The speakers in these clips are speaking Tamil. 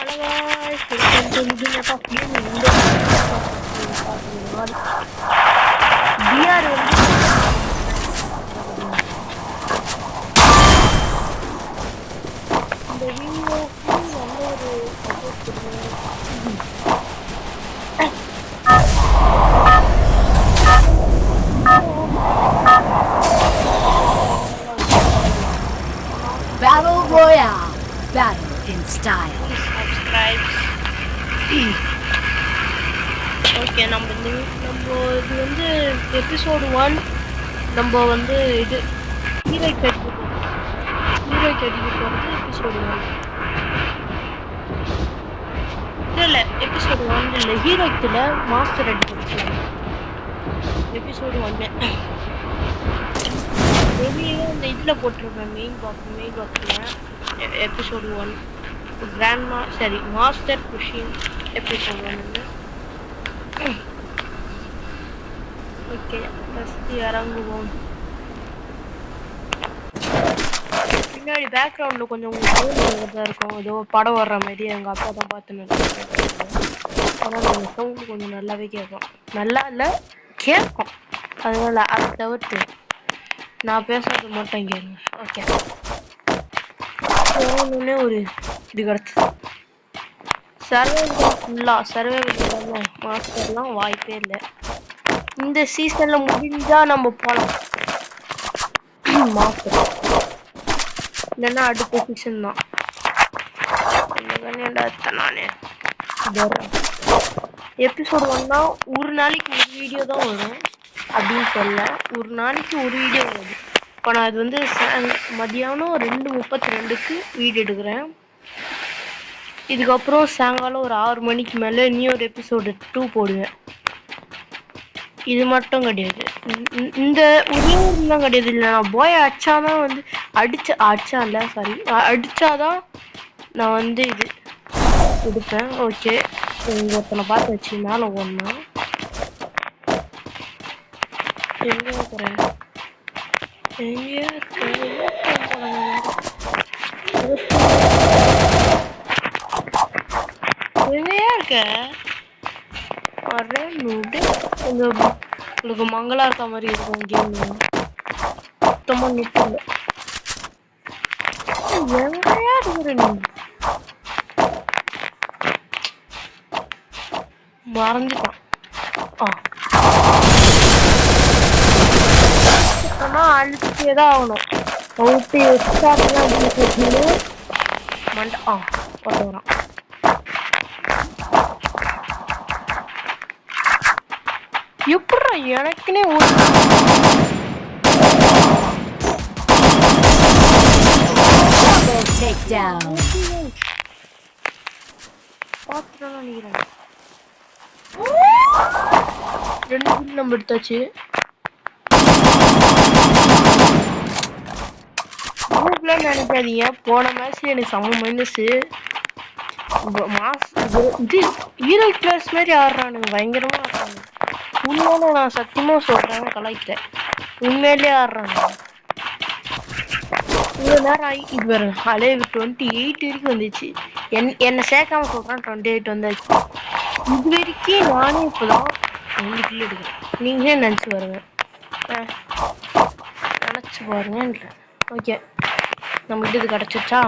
Hello guys, welcome to Living Up of Gaming. இந்த VR இந்த வீடியோக்கு நல்ல ஒரு சப்போர்ட் கொடுங்க. Battle Royale. Battle in style. Subscribe. Okay நம்ம இது வந்து எபிசோட் 1 நம்ம வந்து இது ஹீரோய்க்கு அடிக்க போகிறது எபிசோட் 1 இல்லை எபிசோட் 1 இல்லை ஹீரோய்க்கில் மாஸ்டர் அடிக்க போகிறது எபிசோடு 1 வெளியே இந்த இதில் போட்டிருப்பேன் மெயின் பாக்ஸில் episode 1 master pushing episode 1 okay first இறங்குவோம். பின்னாடி பேக்ரவுண்டில் கொஞ்சம் சவுண்ட் தான் இருக்கும். ஏதோ படம் வர்ற மாதிரி எங்கள் அப்பா தான் பார்த்துன்னு ஆனால் அந்த சவுண்டு கொஞ்சம் நல்லாவே கேட்கும். நல்லா இல்லை கேட்கும். அதனால அதை தவிர்த்து நான் பேசுறது மட்டும் கேளுங்க. ஓகே ஒன்று ஒரு இது கிடச்சி சர்வைவல் இல்லாமல் மாஸ்டர்லாம் வாய்ப்பே இல்லை. இந்த சீசனில் முடிஞ்சால் நம்ம போகலாம் மாஸ்டர், இல்லைன்னா அடுத்த சீசன் தான். நானே எபிசோடு 1 ஒரு நாளைக்கு ஒரு வீடியோ தான் வரும் அப்படின்னு சொல்ல, ஒரு நாளைக்கு ஒரு வீடியோ வருது. இப்போ நான் இது வந்து மதியானம் 2:32க்கு வீடியோ எடுக்கிறேன். இதுக்கப்புறம் சாயங்காலம் ஒரு 6 மணிக்கு மேலே இன்னொரு எபிசோடு 2 போடுவேன். இது மட்டும் கிடையாது, இந்த ஒரே கிடையாது. இல்லை நான் போய் அடிச்சாதான் வந்து அடிச்சாதான் நான் வந்து இது எடுப்பேன். ஓகே ஒருத்தனை பார்த்து வச்சு மேலே ஓடனா எங்கே இருக்கிறேன் எங்கேயா இருக்க வரேன் கொஞ்சம் உங்களுக்கு மங்களா இருக்க மாதிரி இருக்கும். கேம் சுத்தமாக நிற்கல. எங்கேயா இருக்கிற நீ மறைஞ்சிட்டான். ஆனால் அழிச்சிட்டே தான் ஆகணும். அவுட்டு எக்ஸ்ட்ராலாம் அப்படின்னு மண்டை போட்டு வரான். எப்படா எனக்குன்னே பாத்துட்டான் நினைக்கிறேன். 2 கில் நம்ம எடுத்தாச்சு. குரூப்லாம் நினைக்காதீங்க, போன மேட்ச்ல எனக்கு செம்ம மைனஸ். இது ஹீரோ பிளேஸ் மாதிரி ஆடுறானுங்க, பயங்கரமா ஆடுறானுங்க. உண்மையில நான் சத்தியமா சொல்றேன், கலாய்க்கிறேன். உண்மையிலே ஆடுறானுங்க. இவ்வளோ நேரம் ஆகி இது வரும். அலைவு 28 வரைக்கும் வந்துச்சு. என்னை சேர்க்காம சொல்றேன், 28 வந்தாச்சு. இது வரைக்கும் நானே இப்போதான் 2 கிலோ எடுக்கிறேன். நீங்களே நினச்சி பாருங்க, நினச்சி பாருங்க. ஓகே நம்ம இது கிடச்சிருச்சா?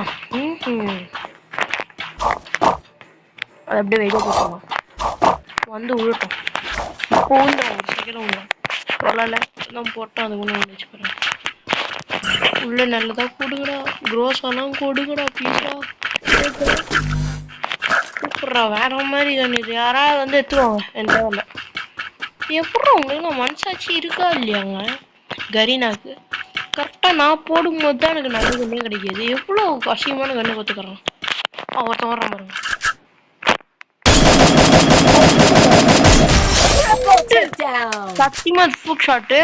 அது அப்படியே வெளியே போட்டோம், வந்து விழட்டும். இப்போ விழுந்துடும், ஒரு செகண்ட் விழுடும். சொல்லலை தான் போட்டோம், அது ஒன்று வந்துச்சு பாருங்க. உள்ள நல்லதா கொடுங்கடா, க்ரோஸெல்லாம் கொடுங்கடா ப்ளீஸ்டா. சூப்பர்ரா, வேற மாதிரி இது யாராவது வந்து எடுத்துருவாங்க என் தேவையில்ல. எப்படா உங்களுக்கு மனசாட்சி இருக்கா இல்லையாங்க கரீனாக்கு? கரெக்டாக நான் போடும்போது தான் எனக்கு நல்ல கண்ணே கிடைக்கிது. எவ்வளோ அசிங்கமான கண்ணை பார்த்துக்கிறேன். ஒருத்தன் வர்றான் பாருங்க. சத்தியமா ஃப்ளூக் ஷாட்டு,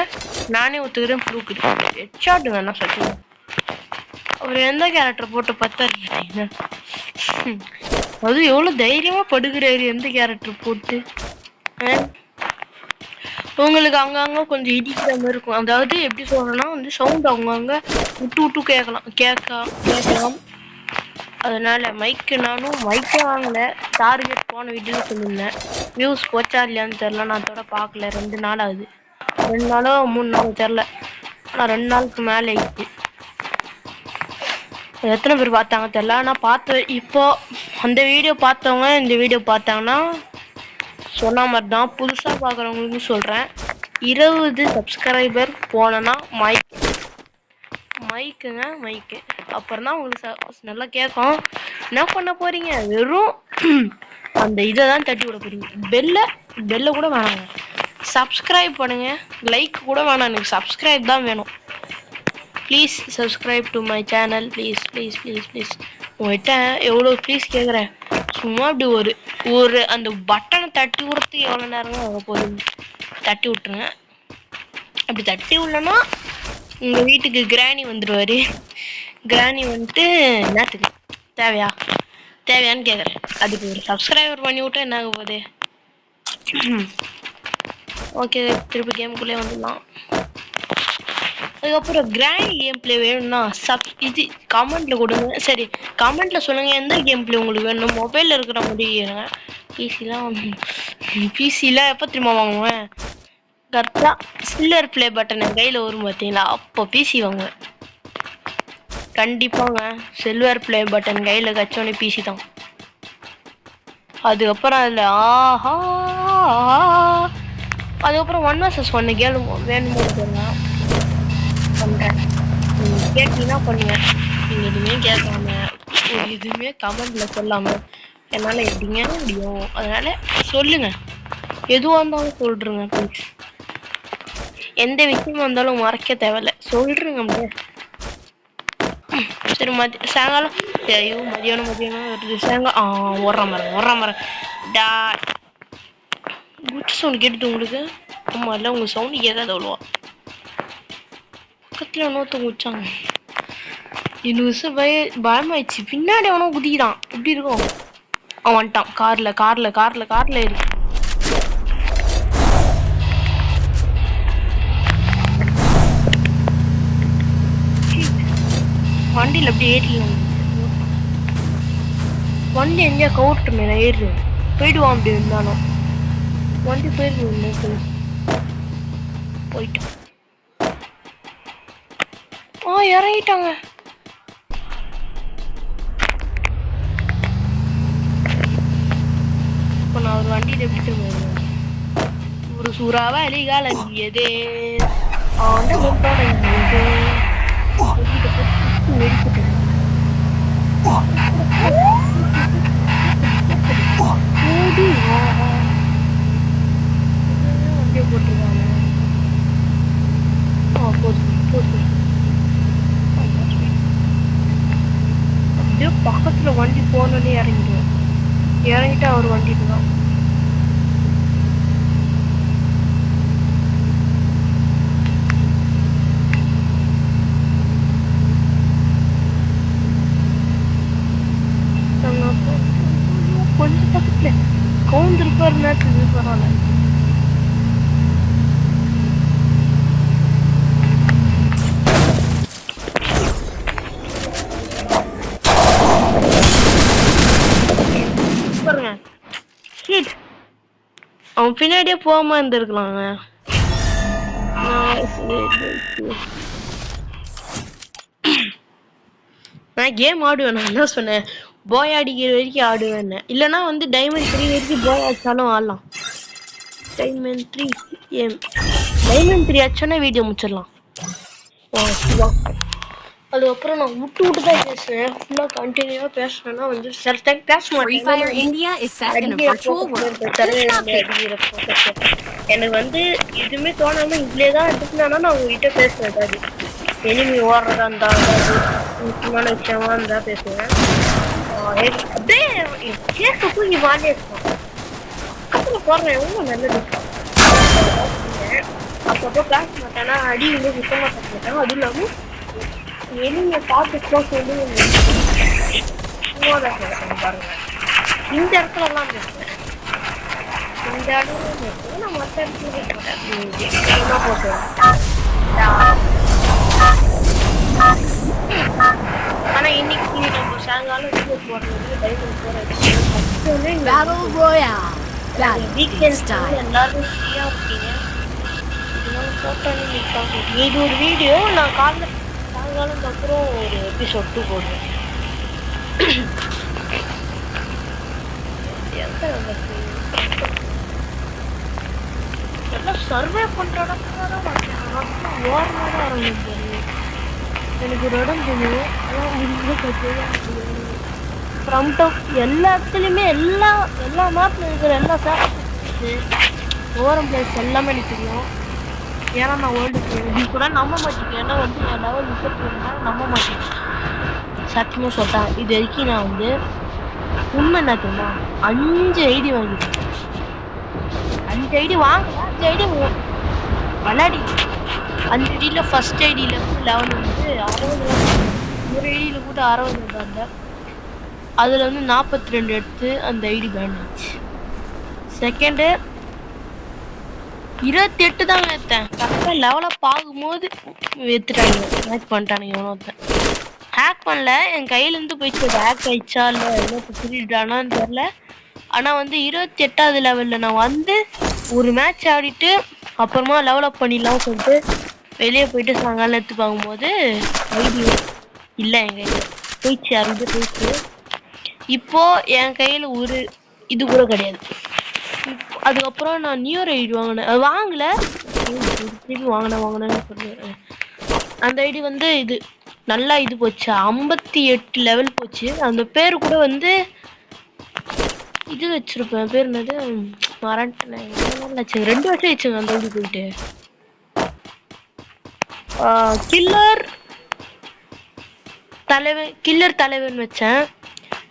நானே ஒத்துக்கிறேன். ஃப்ளூக் ஹெட் ஷாட் வேணா சத்தியமா. அவர் எந்த கேரக்டர் போட்டு பார்த்தாரு? அது எவ்வளோ தைரியமா படுகிறாரு எந்த கேரக்டர் போட்டு. உங்களுக்கு அங்கங்க கொஞ்சம் இடிக்கிற மாதிரி இருக்கும். அதாவது எப்படி சொல்றேன்னா வந்து சவுண்ட் அவங்கவுங்க விட்டு விட்டு கேட்கலாம். அதனால மைக்கு நானும் மைக்கே வாங்கல. டார்கெட் போன வீடியோல சொல்லியிருந்தேன். வியூஸ் போச்சா இல்லையான்னு தெரில. நான் அதோட பார்க்கல. 2 நாள் ஆகுது. 2 நாளோ 3 நாளோ தெரில. ஆனால் 2 நாளுக்கு மேலே ஆயிடுச்சு. எத்தனை பேர் பார்த்தாங்க தெரில. ஆனால் பார்த்து இப்போ அந்த வீடியோ பார்த்தவங்க இந்த வீடியோ பார்த்தாங்கன்னா சொன்ன மாதிரி தான். புதுசாக பார்க்குறவங்களுக்கு சொல்கிறேன். 20 சப்ஸ்கிரைபர் போனோன்னா மைக்குங்க மைக்கு. அப்புறம் தான் உங்களுக்கு நல்லா கேட்கும். என்ன பண்ண போறீங்க? வெறும் அந்த இதை தான் தட்டி விட போறீங்க. பெல்ல கூட வேணாங்க. சப்ஸ்கிரைப் பண்ணுங்க. லைக் கூட வேணாம், எனக்கு சப்ஸ்கிரைப் தான் வேணும். Please subscribe to my channel. Please please please please. உங்கள்கிட்ட எவ்வளோ ப்ளீஸ் கேட்குறேன். சும்மா அப்படி ஒரு அந்த பட்டனை தட்டி விடுறதுக்கு எவ்வளோ நேரங்க ஆக போகுது? தட்டி விட்டுருங்க. அப்படி தட்டி விடலன்னா உங்கள் வீட்டுக்கு கிராணி வந்துடுவார். கிராணி வந்துட்டு என்னத்துக்கு தேவையான்னு கேட்குறேன். அதுக்கு ஒரு சப்ஸ்கிரைபர் பண்ணி விட்டா என்ன ஆக போகுது? ஓகே, திருப்பி கேமுக்குள்ளே வந்துடலாம். அதுக்கப்புறம் கிராணி கேம் பிளே வேணும்னா இது கமெண்ட்ல கொடுங்க. சரி, கமெண்ட்ல சொல்லுங்க எந்த கேம் பிளே உங்களுக்கு வேணும். மொபைலில் இருக்கிற முடியுங்க. பிசிலாம் எப்போ திரும்ப வாங்குவேன்? கரெக்டாக சில்வர் பிளே பட்டன் என் கையில் வரும் பார்த்தீங்களா, அப்போ பிசி வாங்குவேன். கண்டிப்பாங்க சில்வர் பிளே பட்டன் கையில் கச்சோன்னே பிசி தான். அதுக்கப்புறம் அதில் அதுக்கப்புறம் 1 vs 1 வேணுமோ பண்ணுறேன். நீங்கள் கேட்டீங்கன்னா பண்ணுவேன். நீங்கள் எதுவுமே கேட்காம எதுவுமே கமெண்ட்ல சொல்லாமல் என்னால் எப்படிங்க முடியும்? அதனால சொல்லுங்க, எதுவாக இருந்தாலும் சொல்றேங்க ப்ளீஸ். எந்த விஷயமா இருந்தாலும் மறைக்க தேவையில்ல, சொல்றேங்க அப்படியே. சரி, சாயங்காலம் ஐயோ மதியானம் வருது. சாயங்காலம் ஓடுற மரம் டா குட் சவுண்ட் கேட்டுட்டு உங்களுக்கு? ஆமா இல்லை, உங்க சவுண்டு கேட்காது அவ்வளோவா. பக்கத்தில் இன்னொருத்தவங்க வச்சாங்க. எனக்கு பயமாயிடுச்சு. பின்னாடி அவனும் குதிக்கிறான். எப்படி இருக்கும்? அவன் வந்துட்டான். கார்ல ஏறி வண்டியில் அப்படி ஏறிடலாம். வண்டி எங்கேயா கவுட்டுமே, நான் ஏறிடுவேன். போயிடுவான். அப்படி இருந்தாலும் வண்டி போயிடுவேன். போயிட்டான். இறங்கிட்டாங்க. இப்போ நான் ஒரு வண்டியில் எப்படி வருவேன்? ஒரு சூறாவா அலிகால் அங்கியதே ஆண்ட முட்டான அங்கியதே வெடிக்கிட்டேன். வண்டியை போட்டுருக்காங்க. போட்டு அப்படியே பக்கத்துல வண்டி போனோடனே இறங்கிட்டு அவர் வண்டிட்டு தான். கொஞ்சம் பக்கத்துல கவுந்திருப்பாரு நேரத்துக்கு பரவாயில்ல. அவன் பின்னாடியே போகாம இருந்திருக்கலாங்க. நான் கேம் ஆடுவேன். நான் என்ன சொன்னேன்? போய் அடிக்கிற வரைக்கும் ஆடுவேன். இல்லைன்னா வந்து டைமண்ட் 3 வரைக்கும் போய் அடிச்சாலும் ஆடலாம். டைமண்ட் 3 ஆச்சோன்னா வீடியோ முடிச்சிடலாம். அதுக்கப்புறம் நான் விட்டு தான் பேசுவேன். ஃபுல்லாக கண்டினியூவாக பேசுனேன்னா வந்து சில டைம் பேச மாட்டேன். எனக்கு வந்து எதுவுமே தோணாமல் இப்படியே தான் எடுத்துனானா நான் உங்ககிட்ட பேசுவேன். ஏதாவது எனிமி ஓடுறதா இருந்தா, முக்கியமான விஷயமா இருந்தா பேசுவேன். அப்படியே கேட்க போய் வாழே இருக்கும். அப்புறம் போடுறேன். எவ்வளோ நல்லது. அப்பப்போ பேச மாட்டேன்னா அடி வந்து சுத்தமாக பேச மாட்டேன். அதுவும் இல்லாமல் எனிமையை பார்த்துக்கலாம் சொல்லி பாருங்க. இந்த இடத்துலலாம் பேசுவேன். இந்த இடத்துல பேசுவேன். நான் மற்ற இடத்துல போட்டுவேன். ஆனா இன்னைக்கு நம்ம சாயங்காலம் வீடியோ போடுறது டைமண்ட் போறது Battle Royale. Battle in weekends style. எல்லாரும் ஃப்ரீயா இருக்கீங்க இதனால போட்டாலும் நிற்காங்க இது ஒரு வீடியோ நான் காலைல சாயங்காலம் அப்புறம் ஒரு எபிசோட் 2 போடுவேன் எல்லாம் சர்வே பண்ற இடத்துல தான் ஓரமாக தான் ஆரம்பிச்சு எனக்கு ஒரு இடம் தெரியும் ஃப்ரண்ட் ஆஃப் எல்லா இடத்துலையுமே எல்லா மேப்ல இருக்கிற எல்லா ஓரம் பிளேஸ் எல்லாமே எனக்கு தெரியும் ஏன்னா நான் வேர்ல்டு நீ கூட நம்ப மாட்டேங்க ஏன்னா வந்து என் லெவல் 31 நம்ப மாட்டேங்க சத்தியமா சொல்றேன் இது வரைக்கும் நான் வந்து உண்மை என்ன தெரியுமா 5 ஐடி வாங்கிட்டேன் 5 ஐடி வாங்கல 5 ஐடி விளையாடி 5 ஐடியில ஃபர்ஸ்ட் ஐடியில இருந்து லெவல் வந்து 60 ஒரு ஐடியில கூட 60 இருந்தா அதுல வந்து 42 எடுத்து அந்த ஐடி பேன் ஆச்சு செகண்டு 28 தான் ஏத்தேன் கரெக்டா லெவல பார்க்கும்போது ஏத்துட்டாங்க ஹேக் பண்ணிட்டானுங்க எவனோத்தன் ஹேக் பண்ணல என் கையில இருந்து போயிடுச்சு ஹேக் ஆயிடுச்சா இல்ல என்ன திருடானான்னு தெரியல ஆனா வந்து 28வது லெவல்ல நான் வந்து ஒரு மேட்ச் ஆடிட்டு அப்புறமா லெவல் அப் பண்ணிடலாம் சொல்லிட்டு வெளியே போயிட்டு சாயங்காலம் எடுத்து பார்க்கும்போது ஐடி இல்லை என் கையில போயிடுச்சு யாருக்கு போயிடுச்சு இப்போ என் கையில ஒரு இது கூட கிடையாது அதுக்கப்புறம் நான் நியூ ஐடி வாங்கினேன் வாங்கல திருப்பி வாங்கினேன்னு சொல்லுவேன் அந்த ஐடி வந்து இது நல்லா இது போச்சு 58 லெவல் போச்சு அந்த பேரு கூட வந்து இது வச்சிருப்பேன் பேர் என்னது மறந்துட்டேன் 2 வருஷம் ஆயிடுச்சுங்க அந்த ஐடி போயிட்டு கில்லர் தலைவன் வச்சேன்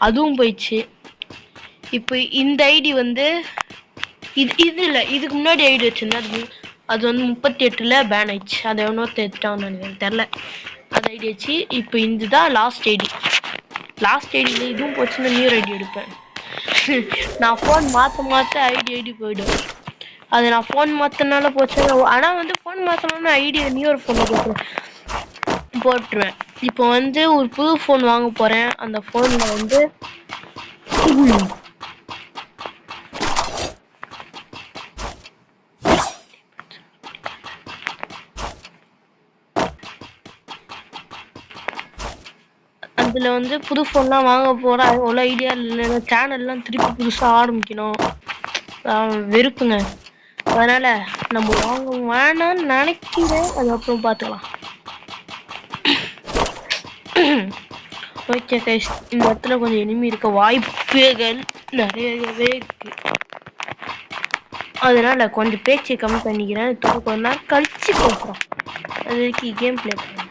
அதுவும் போயிடுச்சு இப்போ இந்த ஐடி வந்து இது இல்ல இதுக்கு முன்னாடி ஐடி வச்சிருந்தேன் அது வந்து 38ல பேன் ஆயிடுச்சு அதை எவனோ தேட்டான்னு நினைக்கிறேன் தெரியல அது ஐடி வச்சு இப்போ இதுதான் லாஸ்ட் ஐடியில் இதுவும் போச்சுன்னா நியூ ஐடி எடுப்பேன் நான் ஃபோன் மாற்ற ஐடி போயிடும் அது நான் ஃபோன் மாற்றினால போச்சு ஆனால் வந்து ஃபோன் மாற்றணும்னா ஐடியை நியூ ஒரு ஃபோனில் போட்டுருவேன் இப்போ வந்து ஒரு புது ஃபோன் வாங்க போகிறேன் அந்த ஃபோனில் வந்து அதுல வந்து புது ஃபோன்லாம் வாங்க போறேன் அவ்வளோ ஐடியா இல்லை சேனல்லாம் திருப்பி புதுசாக ஆரம்பிக்கணும் வெறுப்புங்க அதனால நம்ம வாங்க வேணாம்னு நினைக்கிறேன் அதுக்கப்புறம் பார்த்துக்கலாம் ஓகே கைஸ் இந்த இடத்துல கொஞ்சம் இனிமே இருக்க வாய்ப்புகள் நிறையவே இருக்கு அதனால கொஞ்சம் பேச்சை கம்மி பண்ணிக்கிறேன் கொஞ்ச நேரம் கழிச்சு பேசுறேன் அது வரைக்கும் கேம் பிளே பண்ணுறேன்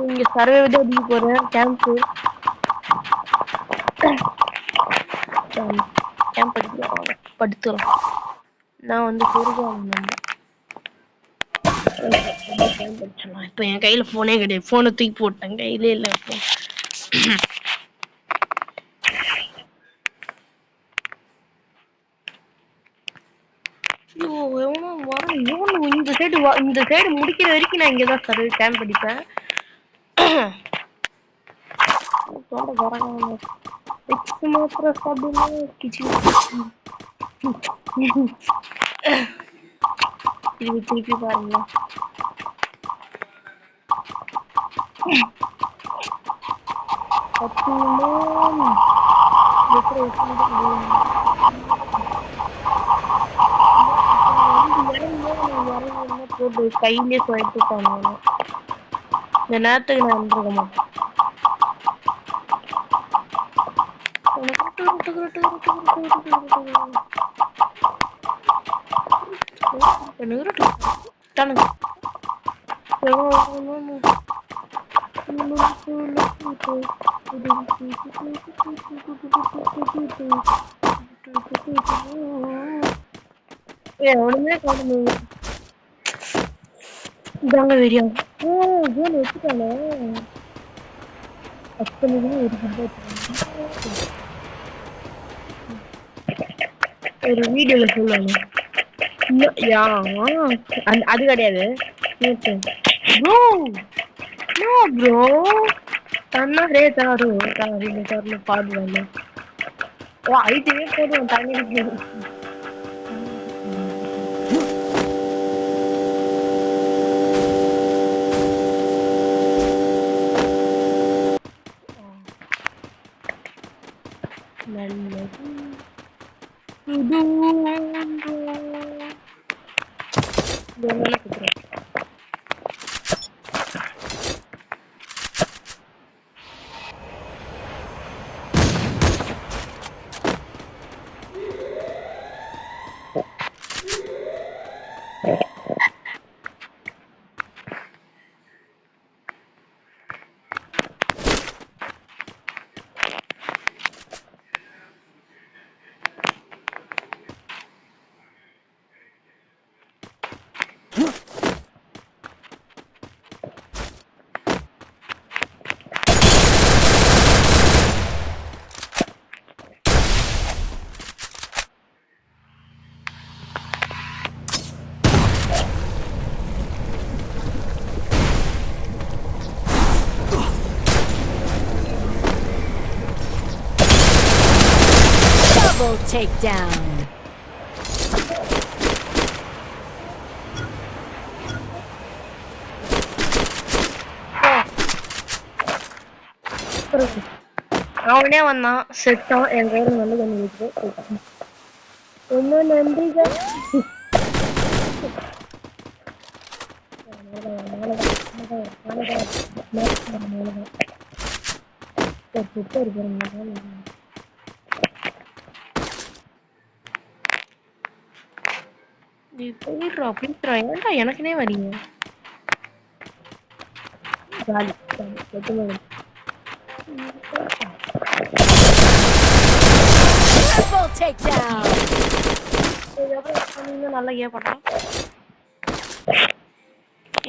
இங்க சர்வே விட போறேன் கேம்ப் படுத்துறோம் நான் வந்து இப்ப என் கையில போனே கிடையாது போனை தூக்கி போட்டேன் கையிலே இல்ல இப்போ இந்த சைடு முடிக்கிற வரைக்கும் நான் இங்கதான் சர்வே கேம்ப் படிப்பேன் திருப்பி பாருங்க இறங்கி போட்டு கையிலே போயிட்டுட்டாங்க. இந்த நேரத்துக்கு நான் இருந்திருக்க மாட்டேன். ஒண்ணுமே காணுங்க. இதாங்க வீடியோ. ஜோன் வச்சுட்டானே. ஒரு வீடியோல சொல்லுவாங்க. அது கிடையாது. ப்ரோ நோ ப்ரோ தன்னாரே தாரு தாரில தாருல பாடுவாங்க. ஐடியே போடுவோம் தண்ணி. Double takedown. அவனே வந்தான் செட்டான் என் கையில நல்ல தண்ணி வச்சுட்டு ரொம்ப நன்றிகள். நீ போயிடுறா அப்படின்றா ஏன்டா எனக்குனே வரீங்க. Jolly Triple takedown. நல்லா ஏப்பட்டான்.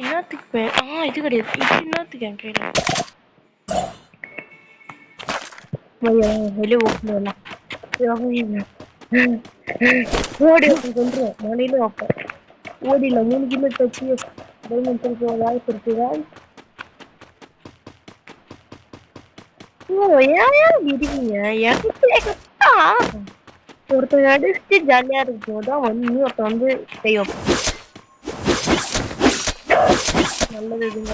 என்னத்துக்கு இது கிடையாது. இது என்னத்துக்கு என் கையில வெளியே ஓப்பலாம் ஓடி சொல்றேன் மணில வைப்பேன். ஓடில 3 கிலோ தச்சு வாய்ப்பு இருக்குதா? ஏன் இருக்கீங்க ஒருத்தர் அடிச்சுட்டு ஜாலியா இருக்கும் போதுதான் வந்து ஒருத்தர் வந்து கை வைப்பேன். நல்லது இதுங்க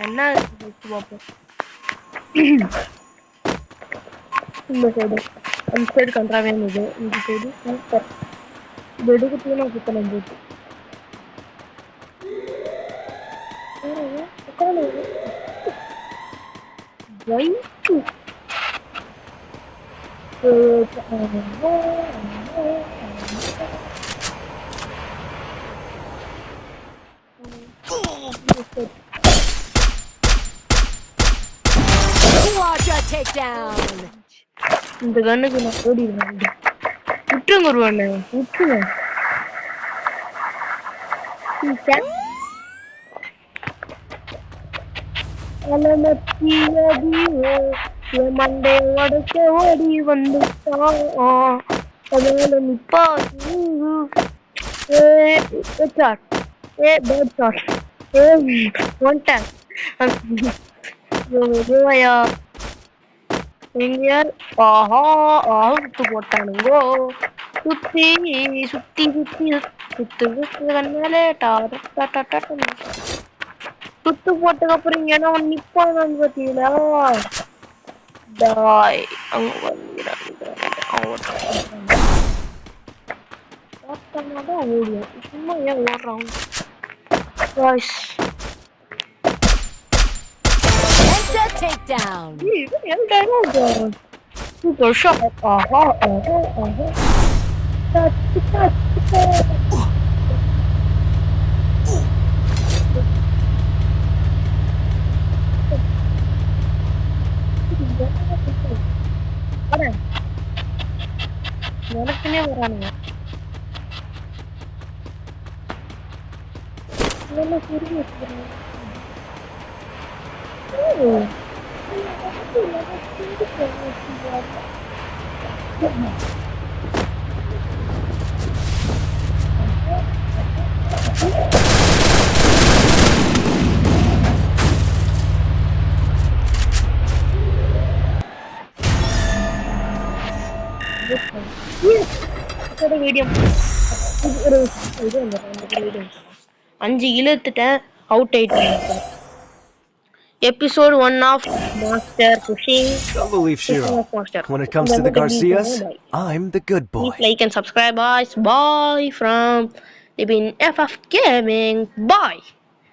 என்ன வச்சு பார்ப்போம். இந்த சைடு அந்த சைடு கன்றாவே இருந்தது. இந்த சைடு சூப்பர். இது எடுக்கத்தே சுத்தலாம் போட்டு Quadra takedown. இந்த கண்ணுக்கு நான் ஓடிடுவேன். விட்டுருங்க ஒரு ஒண்ணு விட்டுருங்க. மண்டே உடச்ச ஓடி வந்துட்டான். நிப்பா எங்கயார் ஆஹா சுத்து போட்டானுங்கோ. சுத்தி சுத்தி சுத்தி சுத்து சுத்துனாலே சுத்து போட்டதுக்கு அப்புறம் இங்க என்ன நிப்பாங்க பாத்தீங்களா? டாய் அங்க வந்து பண்ணாதான் ஓடுவோம். சும்மா ஏன் ஓடுறான்? Guys, Penta takedown. இது என் dialogue. Super shot. ஆஹா, ஆஹா, ஆஹா. Touch, touch, touch. வரேன். எனக்குன்னே வரானுங்க. என்ன புரிய வச்சுக்கிறேன். வீடியோ அஞ்சு இழுத்துட்டேன் அவுட் ஆயிட்டேன் episode 1 of master pushing Don't believe Shiro. When it comes to the Garcias, I'm the good boy. Please like and subscribe guys. Bye from Libin FF Gaming. Bye.